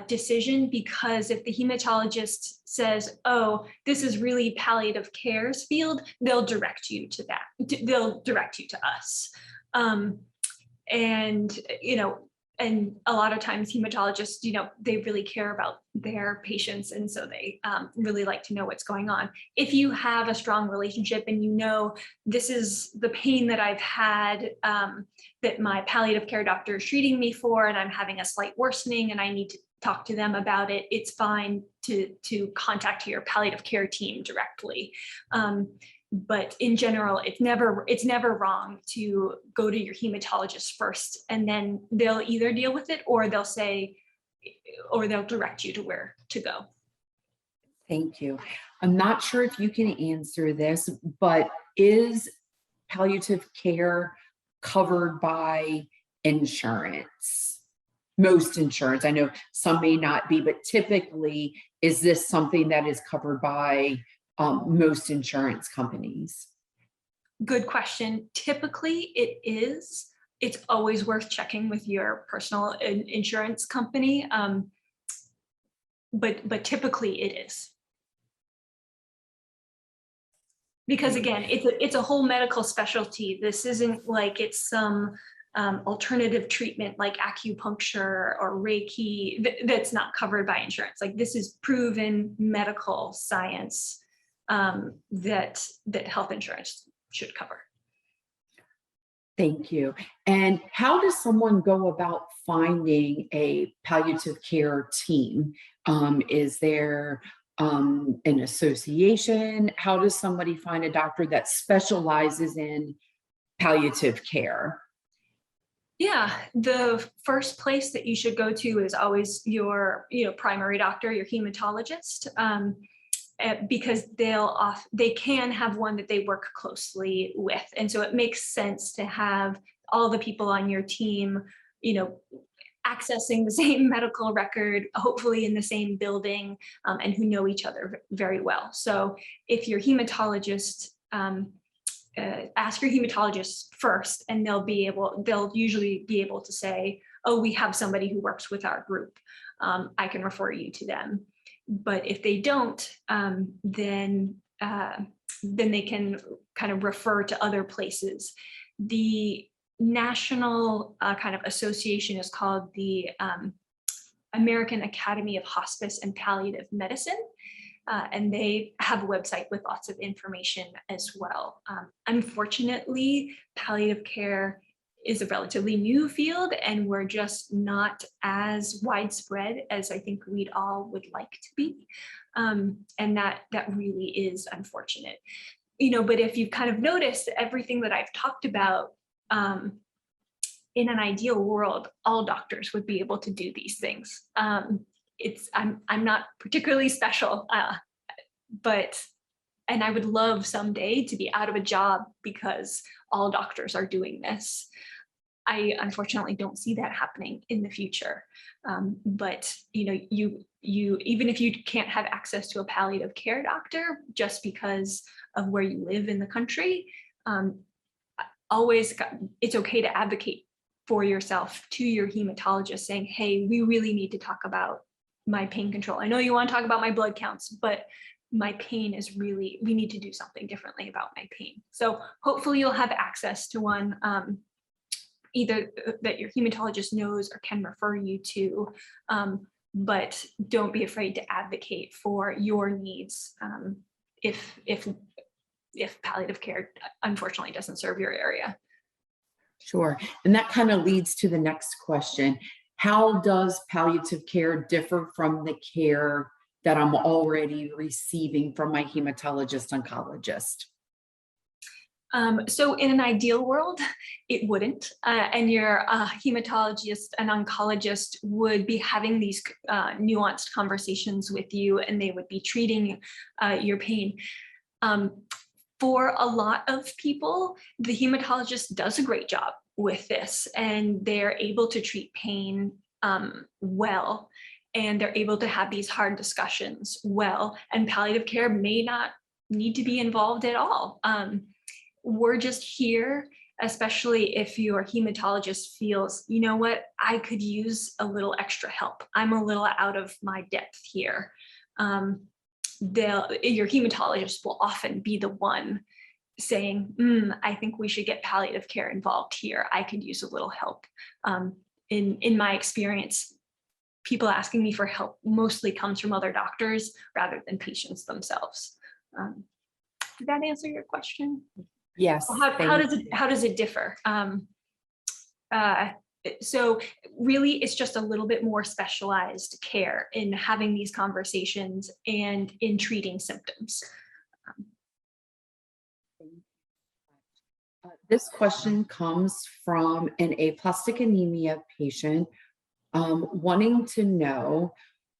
decision, because if the hematologist says, oh, this is really palliative care's field, they'll direct you to that. They'll direct you to us. And a lot of times hematologists, they really care about their patients. And so they really like to know what's going on. If you have a strong relationship and this is the pain that I've had, that my palliative care doctor is treating me for, and I'm having a slight worsening and I need to talk to them about it, it's fine to contact your palliative care team directly. But in general, it's never wrong to go to your hematologist first, and then they'll either deal with it or they'll direct you to where to go. Thank you. I'm not sure if you can answer this, but is palliative care covered by insurance? Most insurance. I know some may not be, but typically, is this something that is covered by most insurance companies? Good question. Typically, it is. It's always worth checking with your personal insurance company, but typically it is. Because again, it's a whole medical specialty. This isn't like it's some alternative treatment like acupuncture or Reiki that's not covered by insurance. Like this is proven medical science that health insurance should cover. Thank you. And how does someone go about finding a palliative care team? Is there an association? How does somebody find a doctor that specializes in palliative care? Yeah, the first place that you should go to is always your primary doctor, your hematologist. Because they can have one that they work closely with. And so it makes sense to have all the people on your team, accessing the same medical record, hopefully in the same building, and who know each other very well. So if your hematologist, ask your hematologist first, and they'll usually be able to say, oh, we have somebody who works with our group. I can refer you to them. But if they don't, then they can kind of refer to other places. The national kind of association is called the American Academy of Hospice and Palliative Medicine, and they have a website with lots of information as well. Unfortunately, palliative care is a relatively new field, and we're just not as widespread as I think we'd all would like to be. And that really is unfortunate. But if you've kind of noticed everything that I've talked about, in an ideal world, all doctors would be able to do these things. I'm not particularly special, and I would love someday to be out of a job because all doctors are doing this. I unfortunately don't see that happening in the future. But you even if you can't have access to a palliative care doctor just because of where you live in the country, it's okay to advocate for yourself to your hematologist, saying, hey, we really need to talk about my pain control. I know you want to talk about my blood counts, but my pain is we need to do something differently about my pain. So hopefully you'll have access to one, either that your hematologist knows or can refer you to, but don't be afraid to advocate for your needs if palliative care unfortunately doesn't serve your area. Sure. And that kind of leads to the next question. How does palliative care differ from the care that I'm already receiving from my hematologist oncologist? So in an ideal world, it wouldn't. And your hematologist and oncologist would be having these nuanced conversations with you, and they would be treating your pain. For a lot of people, the hematologist does a great job with this, and they're able to treat pain well, and they're able to have these hard discussions well, and palliative care may not need to be involved at all. We're just here, especially if your hematologist feels, you know what, I could use a little extra help. I'm a little out of my depth here. Your hematologist will often be the one saying, I think we should get palliative care involved here. I could use a little help. In my experience, people asking me for help mostly comes from other doctors rather than patients themselves. Did that answer your question? Yes. How does it differ? So really, it's just a little bit more specialized care in having these conversations and in treating symptoms. This question comes from an aplastic anemia patient wanting to know,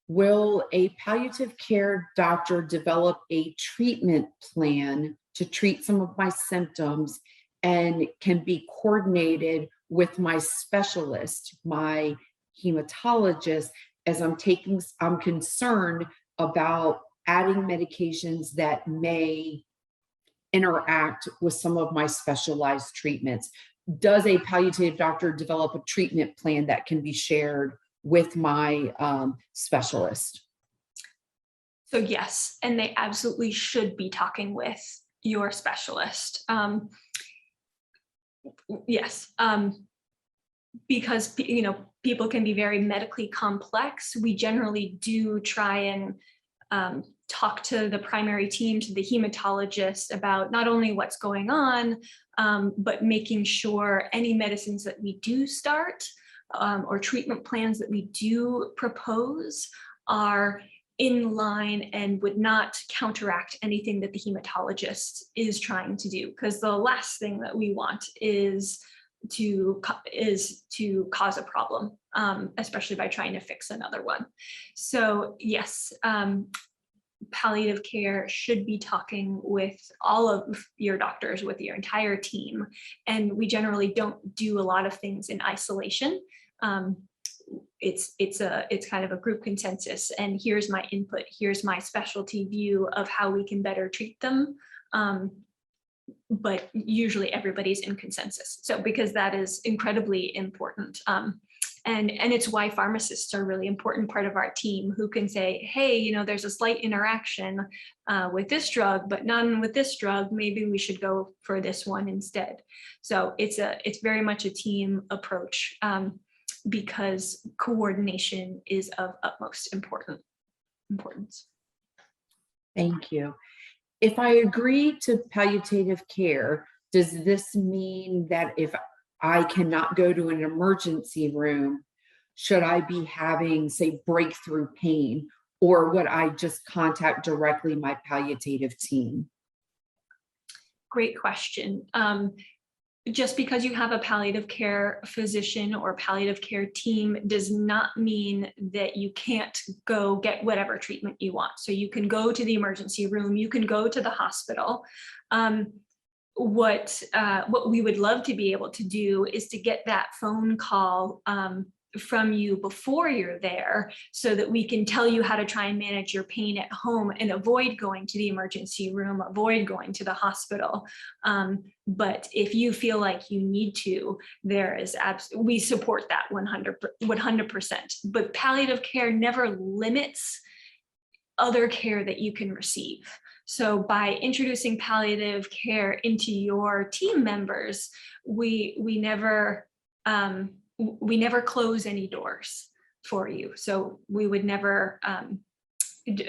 will a palliative care doctor develop a treatment plan to treat some of my symptoms and can be coordinated with my specialist, my hematologist, as I'm concerned about adding medications that may interact with some of my specialized treatments. Does a palliative doctor develop a treatment plan that can be shared with my specialist? So yes, and they absolutely should be talking with your specialist. Yes, because people can be very medically complex. We generally do try and talk to the primary team, to the hematologist, about not only what's going on, but making sure any medicines that we do start or treatment plans that we do propose are in line and would not counteract anything that the hematologist is trying to do. Because the last thing that we want is to cause a problem, especially by trying to fix another one. So yes, palliative care should be talking with all of your doctors, with your entire team. And we generally don't do a lot of things in isolation. It's kind of a group consensus, and here's my input, here's my specialty view of how we can better treat them. But usually everybody's in consensus. So because that is incredibly important. And it's why pharmacists are a really important part of our team, who can say, hey, there's a slight interaction with this drug, but none with this drug. Maybe we should go for this one instead. So it's very much a team approach, because coordination is of utmost importance. Thank you. If I agree to palliative care, does this mean that if I cannot go to an emergency room, should I be having, say, breakthrough pain, or would I just contact directly my palliative team? Great question. Just because you have a palliative care physician or palliative care team does not mean that you can't go get whatever treatment you want. So you can go to the emergency room, you can go to the hospital. What we would love to be able to do is to get that phone call from you before you're there, so that we can tell you how to try and manage your pain at home and avoid going to the emergency room, avoid going to the hospital. But if you feel like you need to, we support that 100%. But palliative care never limits other care that you can receive. So by introducing palliative care into your team members, we never close any doors for you. So we would never,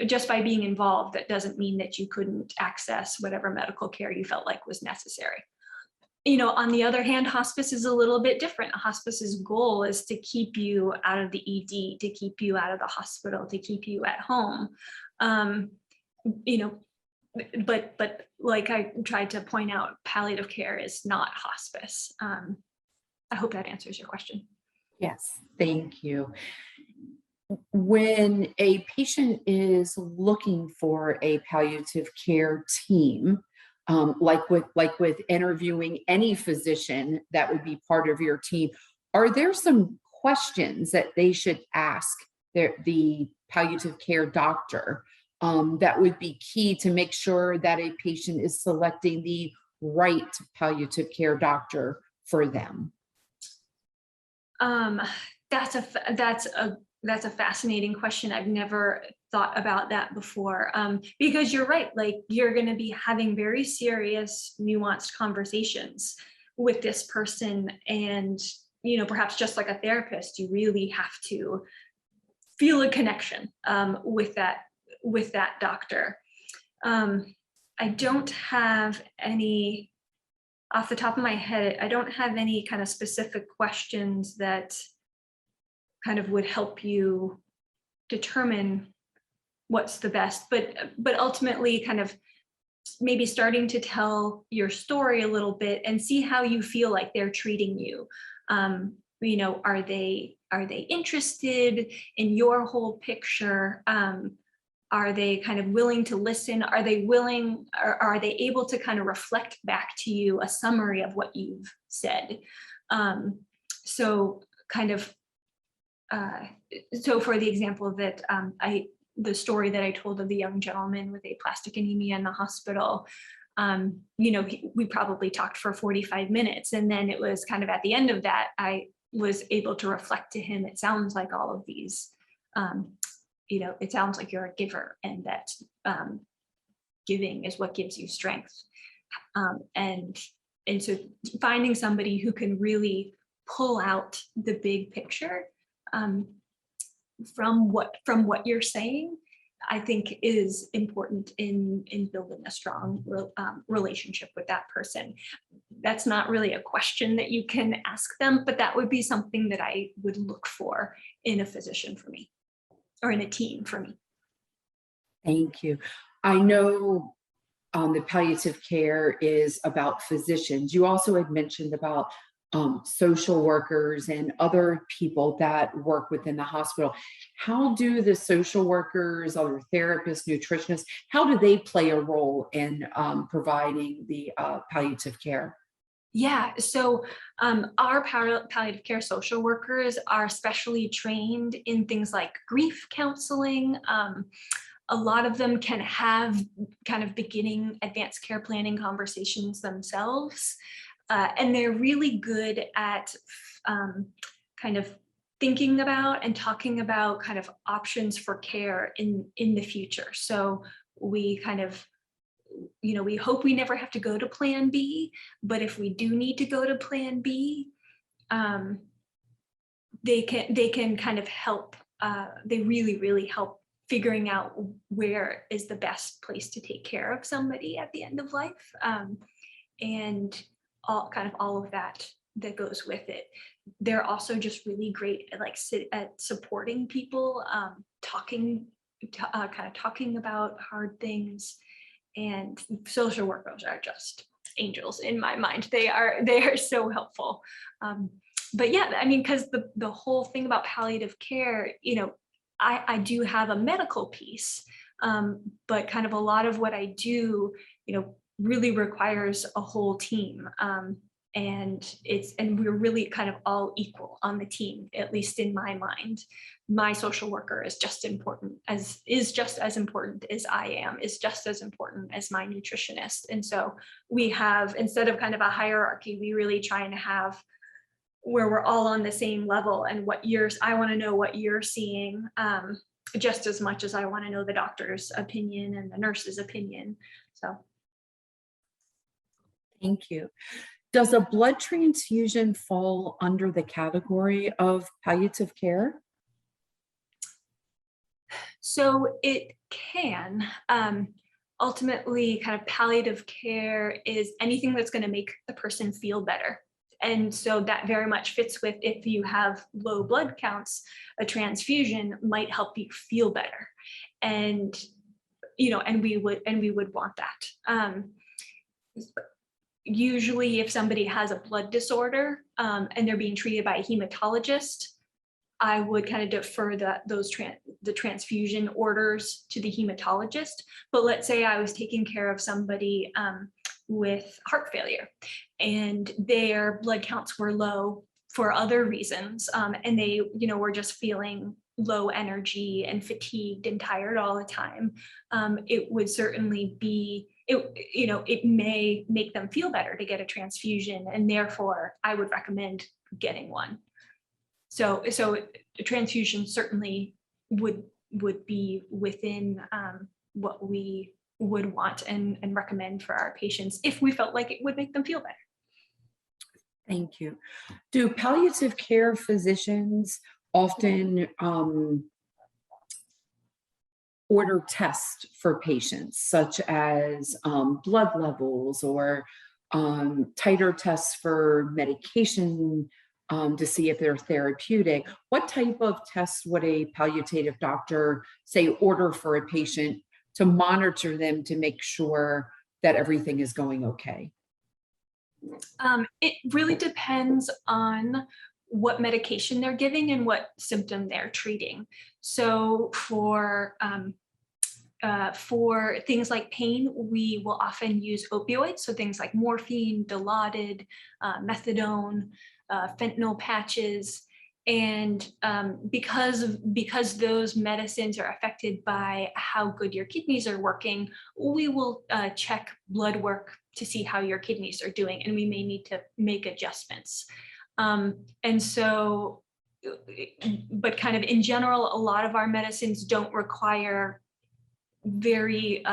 just by being involved, that doesn't mean that you couldn't access whatever medical care you felt like was necessary. On the other hand, hospice is a little bit different. Hospice's goal is to keep you out of the ED, to keep you out of the hospital, to keep you at home. But like I tried to point out, palliative care is not hospice. I hope that answers your question. Yes, thank you. When a patient is looking for a palliative care team, like with interviewing any physician that would be part of your team, are there some questions that they should ask the palliative care doctor that would be key to make sure that a patient is selecting the right palliative care doctor for them? That's a fascinating question. I've never thought about that before. Because you're right, like you're going to be having very serious, nuanced conversations with this person, and perhaps just like a therapist, you really have to feel a connection with that doctor. I don't have any. Off the top of my head, I don't have any kind of specific questions that kind of would help you determine what's the best, but ultimately kind of maybe starting to tell your story a little bit and see how you feel like they're treating you. Are they interested in your whole picture? Are they kind of willing to listen? Are they willing, or are they able to kind of reflect back to you a summary of what you've said? So kind of, so for the example that the story that I told of the young gentleman with aplastic anemia in the hospital, we probably talked for 45 minutes. And then it was kind of at the end of that, I was able to reflect to him, it sounds like all of these, it sounds like you're a giver, and that giving is what gives you strength. And so finding somebody who can really pull out the big picture from what you're saying, I think is important in building a strong relationship with that person. That's not really a question that you can ask them, but that would be something that I would look for in a physician for me, or in a team for me. Thank you. I know the palliative care is about physicians. You also had mentioned about social workers and other people that work within the hospital. How do the social workers, other therapists, nutritionists, how do they play a role in providing the palliative care? Yeah, so our palliative care social workers are specially trained in things like grief counseling. A lot of them can have kind of beginning advanced care planning conversations themselves. And they're really good at kind of thinking about and talking about kind of options for care in the future. So we kind of, we hope we never have to go to plan B, but if we do need to go to plan B, they can kind of help, they really help figuring out where is the best place to take care of somebody at the end of life. And all of that goes with it. They're also just really great at supporting people, talking about hard things. And social workers are just angels in my mind. They are so helpful. But yeah, I mean, because the whole thing about palliative care, I do have a medical piece, but kind of a lot of what I do, really requires a whole team. And we're really kind of all equal on the team, at least in my mind. My social worker is just as important as I am, is just as important as my nutritionist. And so we have, instead of kind of a hierarchy, we really try and have where we're all on the same level, and I want to know what you're seeing just as much as I want to know the doctor's opinion and the nurse's opinion. So. Thank you. Does a blood transfusion fall under the category of palliative care? So it can. Ultimately, kind of palliative care is anything that's going to make the person feel better. And so that very much fits with, if you have low blood counts, a transfusion might help you feel better. And, and we would want that. Usually if somebody has a blood disorder and they're being treated by a hematologist, I would kind of defer the transfusion orders to the hematologist. But let's say I was taking care of somebody with heart failure and their blood counts were low for other reasons, and they were just feeling low energy and fatigued and tired all the time. It would certainly be, it may make them feel better to get a transfusion, and therefore I would recommend getting one. So a transfusion certainly would be within what we would want and recommend for our patients if we felt like it would make them feel better. Thank you. Do palliative care physicians often order tests for patients, such as blood levels or titer tests for medication to see if they're therapeutic? What type of tests would a palliative doctor say order for a patient to monitor them to make sure that everything is going okay? It really depends on what medication they're giving and what symptom they're treating. So for For things like pain, we will often use opioids, so things like morphine, Dilaudid, methadone, fentanyl patches. And because those medicines are affected by how good your kidneys are working, we will check blood work to see how your kidneys are doing, and we may need to make adjustments. And so, but kind of in general, a lot of our medicines don't require very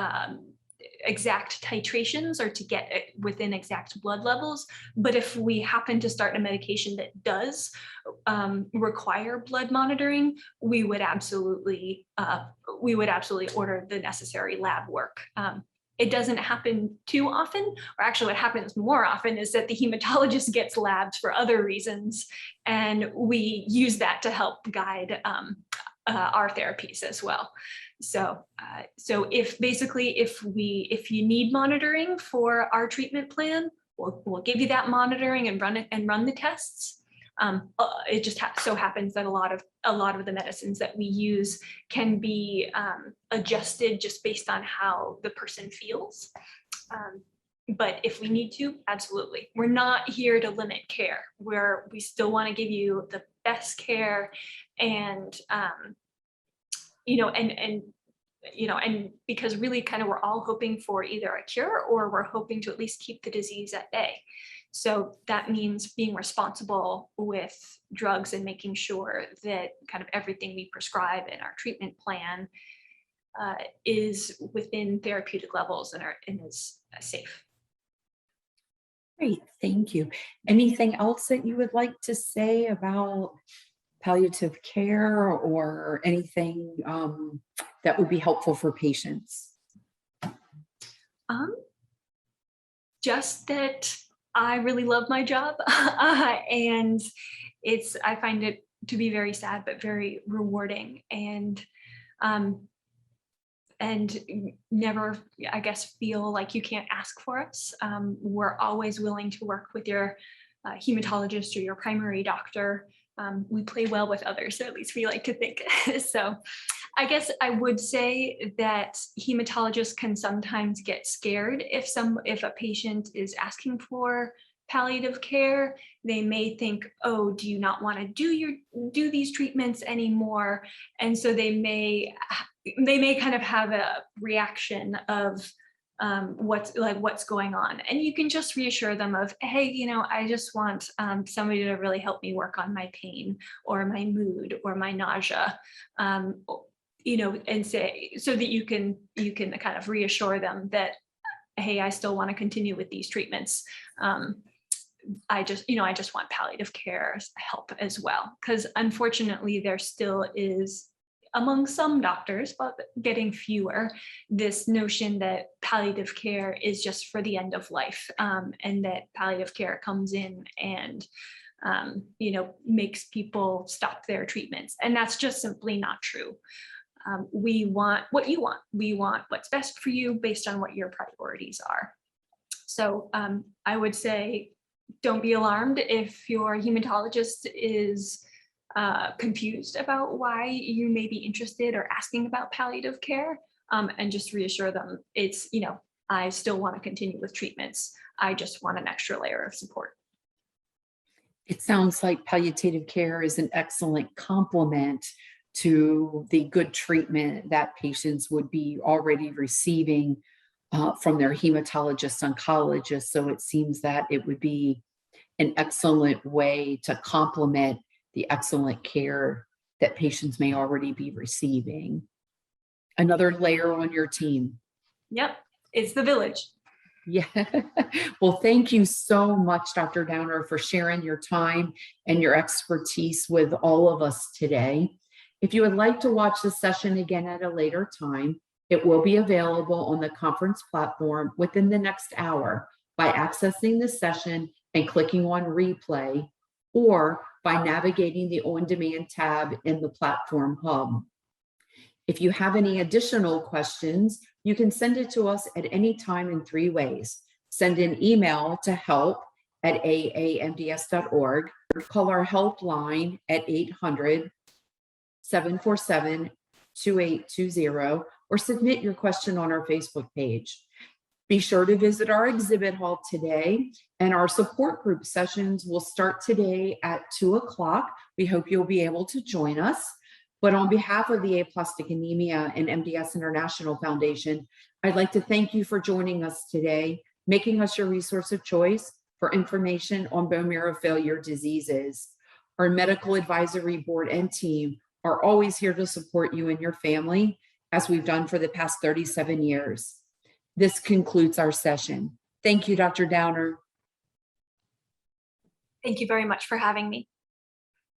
exact titrations or to get it within exact blood levels. But if we happen to start a medication that does require blood monitoring, we would absolutely order the necessary lab work. It doesn't happen too often, or actually what happens more often is that the hematologist gets labs for other reasons, and we use that to help guide our therapies as well. So if you need monitoring for our treatment plan, we'll give you that monitoring and run the tests. It just so happens that a lot of the medicines that we use can be adjusted just based on how the person feels. But if we need to, absolutely. We're not here to limit care. We still want to give you the best care, and and because really kind of we're all hoping for either a cure, or we're hoping to at least keep the disease at bay. So that means being responsible with drugs and making sure that kind of everything we prescribe in our treatment plan is within therapeutic levels and is safe. Great, thank you. Anything else that you would like to say about palliative care, or anything that would be helpful for patients? Just that I really love my job, and I find it to be very sad but very rewarding, and never, I guess, feel like you can't ask for us. We're always willing to work with your hematologist or your primary doctor. We play well with others, or at least we like to think. So I guess I would say that hematologists can sometimes get scared if a patient is asking for palliative care. They may think, oh, do you not want to do these treatments anymore? And so they may kind of have a reaction of what's going on, and you can just reassure them of, hey, I just want somebody to really help me work on my pain or my mood or my nausea, and say, so that you can kind of reassure them that, hey, I still want to continue with these treatments. I just want palliative care help as well, because unfortunately there still is, among some doctors, but getting fewer, this notion that palliative care is just for the end of life, and that palliative care comes in and makes people stop their treatments. And that's just simply not true. We want what you want. We want what's best for you based on what your priorities are. So I would say, don't be alarmed if your hematologist is confused about why you may be interested or asking about palliative care, and just reassure them it's, I still want to continue with treatments. I just want an extra layer of support. It sounds like palliative care is an excellent complement to the good treatment that patients would be already receiving from their hematologist oncologist. So it seems that it would be an excellent way to complement the excellent care that patients may already be receiving. Another layer on your team. Yep, it's the village. Yeah. Well, thank you so much, Dr. Downer, for sharing your time and your expertise with all of us today. If you would like to watch the session again at a later time, it will be available on the conference platform within the next hour by accessing the session and clicking on replay, or by navigating the on-demand tab in the platform hub. If you have any additional questions, you can send it to us at any time in 3 ways. Send an email to help@aamds.org, call our helpline at 800-747-8255, 2820 or submit your question on our Facebook page. Be sure to visit our exhibit hall today, and our support group sessions will start today at 2 o'clock. We hope you'll be able to join us. But on behalf of the Aplastic Anemia and MDS International Foundation, I'd like to thank you for joining us today, making us your resource of choice for information on bone marrow failure diseases. Our medical advisory board and team are always here to support you and your family, as we've done for the past 37 years. This concludes our session. Thank you, Dr. Downer. Thank you very much for having me.